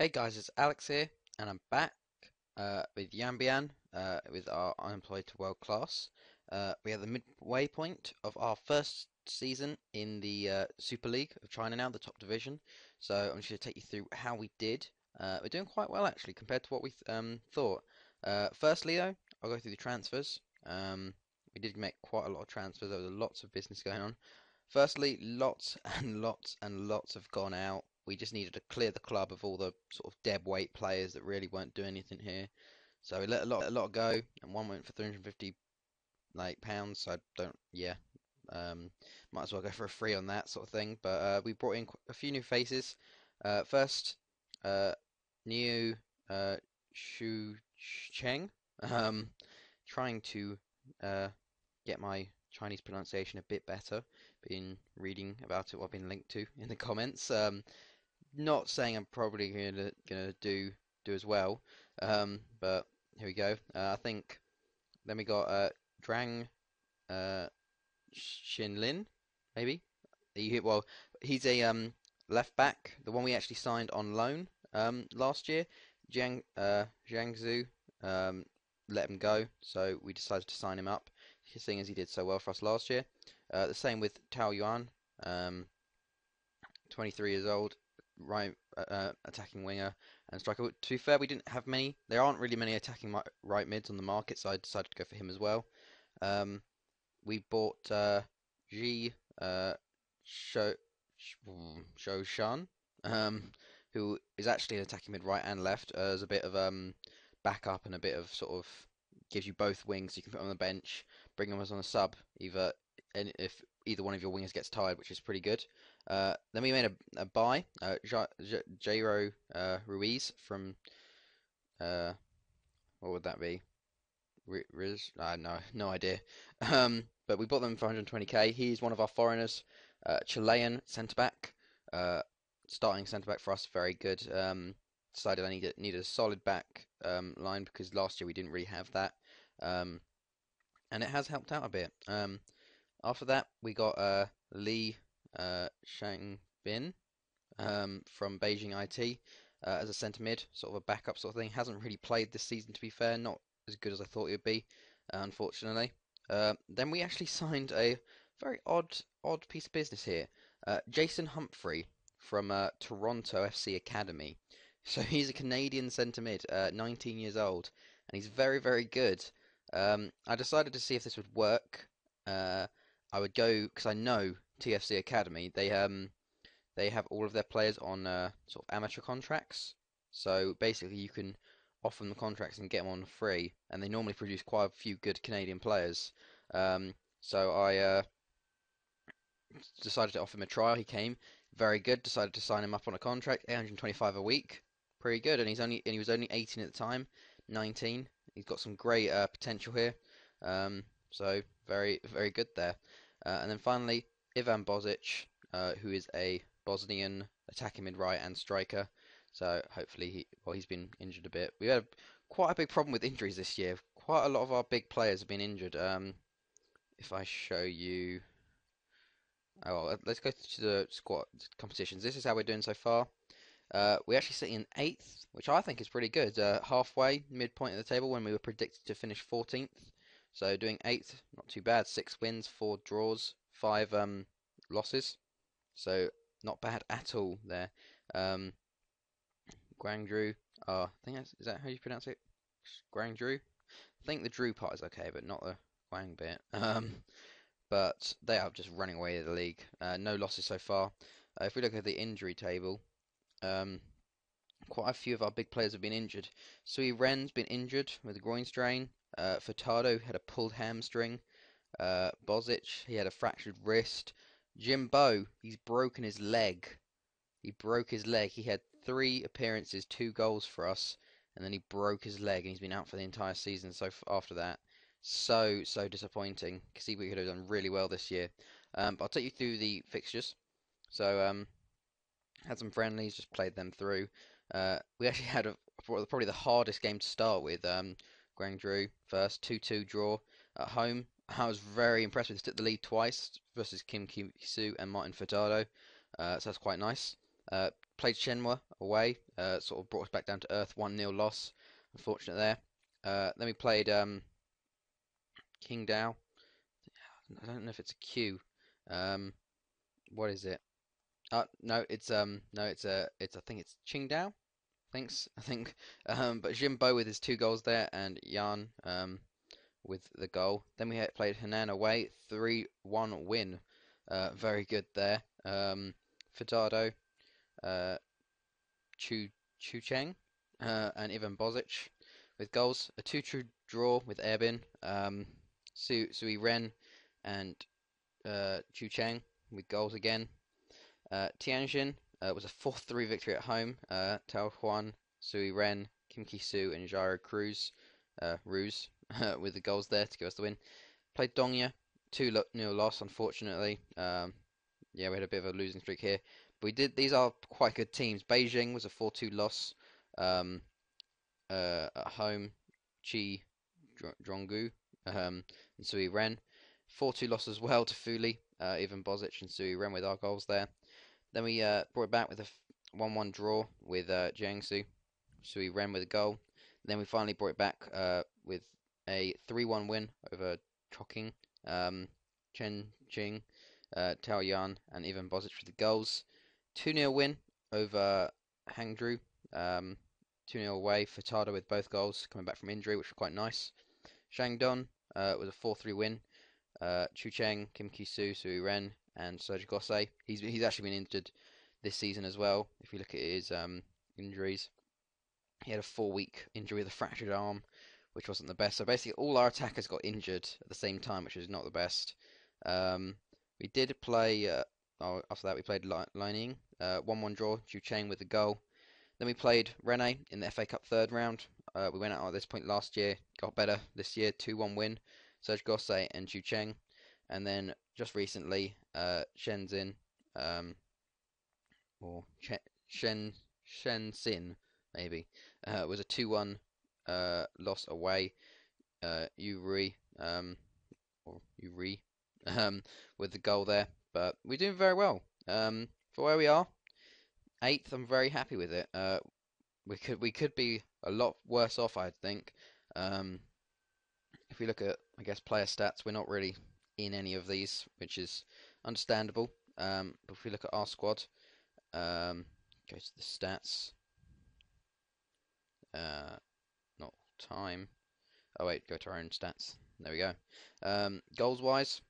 Hey guys, it's Alex here, and I'm back with Yanbian with our Unemployed to World Class. We are at the midway point of our first season in the Super League of China now, the top division. So I'm just going to take you through how we did. We're doing quite well actually compared to what we thought. Firstly though, I'll go through the transfers. We did make quite a lot of transfers. There was lots of business going on. Firstly, lots and lots and lots have gone out. We just needed to clear the club of all the sort of dead weight players that really weren't doing anything here. So we let a lot go, and one went for 350 pounds. So I don't, yeah, might as well go for a free on that sort of thing. But we brought in a few new faces. First, uh, new Shu Cheng, um, trying to uh, get my Chinese pronunciation a bit better. Been reading about it, what I've been linked to in the comments. Not saying I'm probably gonna do as well, but here we go. I think then we got Drang uh, Xinlin, maybe. Well, he's a left back, the one we actually signed on loan last year. Jiangsu let him go, so we decided to sign him up, seeing as he did so well for us last year. The same with Tao Yuan, um, 23 years old, right attacking winger and striker. To be fair, we didn't have many. There aren't really many attacking right mids on the market, so I decided to go for him as well. Um, we bought Ji Sho Shan, um, who is actually an attacking mid right and left, as a bit of backup and a bit of sort of gives you both wings. You can put him on the bench, bring him as on a sub, either and if either one of your wingers gets tired, which is pretty good. Then we made a buy, Jairo Ruiz from uh, what would that be? Riz? No idea. But we bought them for 120k. He's one of our foreigners, Chilean centre back, uh, starting centre back for us. Very good. Decided I needed a solid back line because last year we didn't really have that, um, and it has helped out a bit. After that, we got Li Shangbin from Beijing IT as a centre mid, sort of a backup sort of thing. Hasn't really played this season, to be fair. Not as good as I thought he would be, unfortunately. Then we actually signed a very odd piece of business here. Jason Humphrey from Toronto FC Academy. So he's a Canadian centre mid, 19 years old, and he's very good. I decided to see if this would work. I would go because I know TFC Academy. They have all of their players on sort of amateur contracts. So basically, you can offer them the contracts and get them on free, and they normally produce quite a few good Canadian players. So I decided to offer him a trial. He came very good. Decided to sign him up on a contract, 825 a week, pretty good. And he was only 18 at the time, 19. He's got some great potential here. So very good there. And then finally, Ivan Bozic, who is a Bosnian attacking mid right and striker. So hopefully he's been injured a bit. We had quite a big problem with injuries this year. Quite a lot of our big players have been injured. If I show you, oh well, let's go to the squad competitions. This is how we're doing so far. We actually sit in 8th, which I think is pretty good. Halfway, midpoint of the table when we were predicted to finish 14th. So doing 8th, not too bad. 6 wins, 4 draws, 5 losses. So not bad at all there. Guangzhou. I think is that how you pronounce it? Guangzhou. I think the Drew part is okay, but not the Guang bit. But they are just running away with the league. No losses so far. If we look at the injury table, quite a few of our big players have been injured. Sui Ren's been injured with a groin strain. Furtado had a pulled hamstring. Bozic, he had a fractured wrist. Jimbo, he's broken his leg. He broke his leg. He had 3 appearances, 2 goals for us, and then he broke his leg, and he's been out for the entire season. So after that, so disappointing. Because he could have done really well this year. But I'll take you through the fixtures. So had some friendlies, just played them through. We actually had probably the hardest game to start with. Guangzhou first, 2-2 draw at home. I was very impressed with this. Took the lead twice versus Kim Ki-soo and Martin Furtado. So that's quite nice. played Shenhua away, sort of brought us back down to earth. 1-0 loss, unfortunate there. Then we played Qingdao. I don't know if it's a Q. Um, what is it? No, it's I think it's Qingdao. Thanks, I think. But Jimbo with his 2 goals there, and Yan with the goal. Then we played Henan away, 3-1 win. Very good there. Furtado, uh, Chu Cheng, and Ivan Bozic with goals. A 2-2 draw with Erbin, Sui Ren, and Chu Cheng with goals again. Tianjin was a 4-3 victory at home. Tao Huan, Sui Ren, Kim Ki-soo, and Jairo Cruz, Ruse, with the goals there to give us the win. Played Dongya, 2-0 loss, unfortunately. Yeah, we had a bit of a losing streak here. But we did. These are quite good teams. Beijing was a 4-2 loss um, at home. Chi Drongu and Sui Ren. 4-2 loss as well to Fuli, Ivan Bozic and Sui Ren with our goals there. Then we brought it back with a 1-1 draw with Jiangsu. Sui Ren with a goal. Then we finally brought it back with a 3-1 win over Chongqing. Chen Jing, Tao Yan, and Ivan Bozic with the goals. 2-0 win over Hangzhou. 2-0 away. Furtado with both goals coming back from injury, which was quite nice. Shandong was a 4-3 win. Chu Cheng, Kim Ki-soo, Sui Ren, and Serge Gosse. He's actually been injured this season as well. If you look at his injuries, he had a 4-week injury with a fractured arm, which wasn't the best. So basically, all our attackers got injured at the same time, which is not the best. We did play. After that, we played Lining. 1-1 draw. Chu Cheng with the goal. Then we played Rene in the FA Cup third round. We went out at this point last year, got better this year, 2-1 win. Serge Gosse and Chu Cheng. And then just recently, Shenzhen, or Shenzhen maybe, was a 2-1 loss away. Yuri, or Yuri, with the goal there. But we're doing very well. For where we are, 8th, I'm very happy with it. We could be a lot worse off, I think. If we look at, I guess, player stats, we're not really in any of these, which is understandable. But if we look at our squad, go to the stats, not time. Oh wait, go to our own stats. There we go. Goals wise,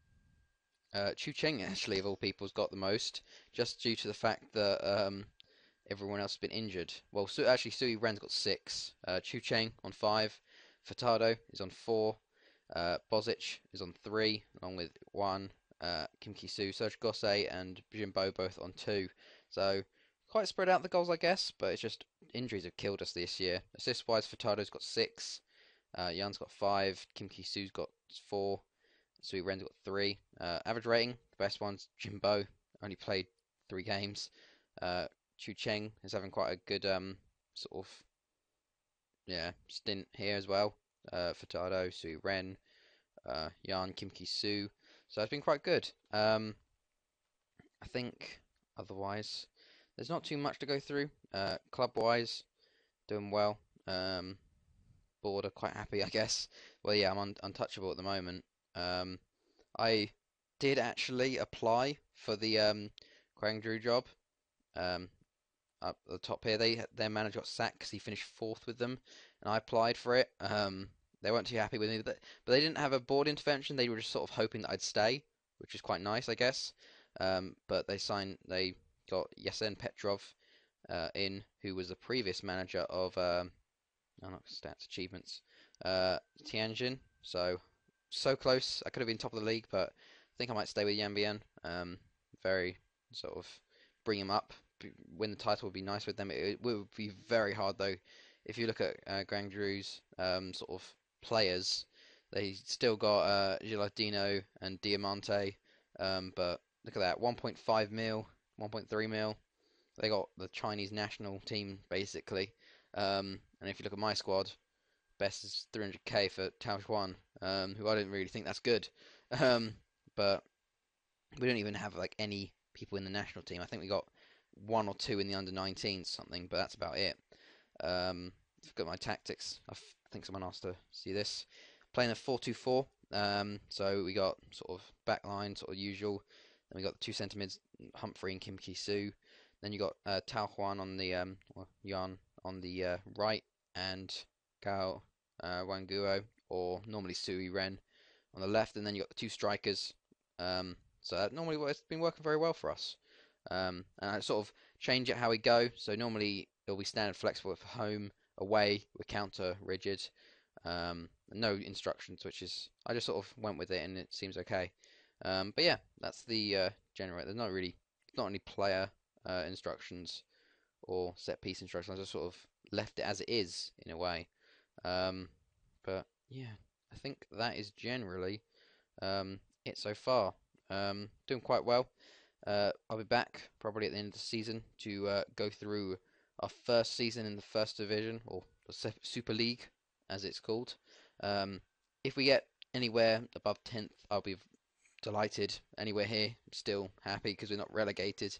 Chu Cheng actually of all people has got the most, just due to the fact that everyone else has been injured. Well, actually Sui Ren's got 6. Chu Cheng on 5. Furtado is on 4. Bozic is on 3, along with 1. Kim Ki-soo, Serge Gosse, and Jimbo both on 2. So quite spread out the goals, I guess, but it's just injuries have killed us this year. Assist-wise, Furtado's got 6. Jan's got 5. Kim Ki-soo's got 4. Sui Ren's got 3. Average rating, the best one's Jimbo, only played 3 games. Chu Cheng is having quite a good sort of stint here as well. Furtado, Sui Ren, Yan, Kim Ki-soo. So it's been quite good. I think otherwise there's not too much to go through. Club-wise, doing well. Board are quite happy, I guess. Well, yeah, I'm untouchable at the moment. I did actually apply for the Guangzhou job. Up at the top here, their manager got sacked because he finished 4th with them, and I applied for it. They weren't too happy with me, but they didn't have a board intervention. They were just sort of hoping that I'd stay, which is quite nice, I guess. But they got Yesen Petrov in, who was the previous manager of not stats achievements, Tianjin. So close. I could have been top of the league, but I think I might stay with Yanbian. Very sort of bring him up. Win the title would be nice with them. It would be very hard though. If you look at Guangzhou's sort of players, they still got Gilardino and Diamante, but look at that, 1.5 mil, 1.3 mil. They got the Chinese national team basically. And if you look at my squad, best is 300k for Tao Xuan, who I didn't really think that's good. But we don't even have like any people in the national team. I think we got one or two in the under 19s something, but that's about it. I've got my tactics. think someone asked to see this. Playing a 4-2-4. So we got sort of back line, sort of usual. Then we got the two centre mids, Humphrey and Kim Ki-soo. Then you got Tao Huan on the or Yan on the right, and Gao Wanguo, or normally Sui Ren on the left. And then you got the two strikers. So that normally it's been working very well for us. And I sort of change it how we go. So normally it'll be standard flexible for home, away we counter rigid. No instructions, which is I just sort of went with it and it seems okay. But yeah, that's the generator. There's not any player instructions or set piece instructions. I just sort of left it as it is in a way. Um, but yeah, I think that is generally it so far. Doing quite well. I'll be back probably at the end of the season to go through our first season in the first division, or the Super League as it's called. Um, if we get anywhere above 10th, I'll be delighted. Anywhere here, still happy because we're not relegated.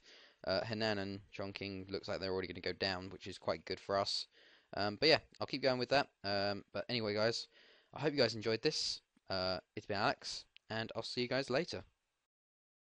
Henan and Chongqing looks like they're already going to go down, which is quite good for us. But yeah, I'll keep going with that. But anyway, guys, I hope you guys enjoyed this. It's been Alex, and I'll see you guys later.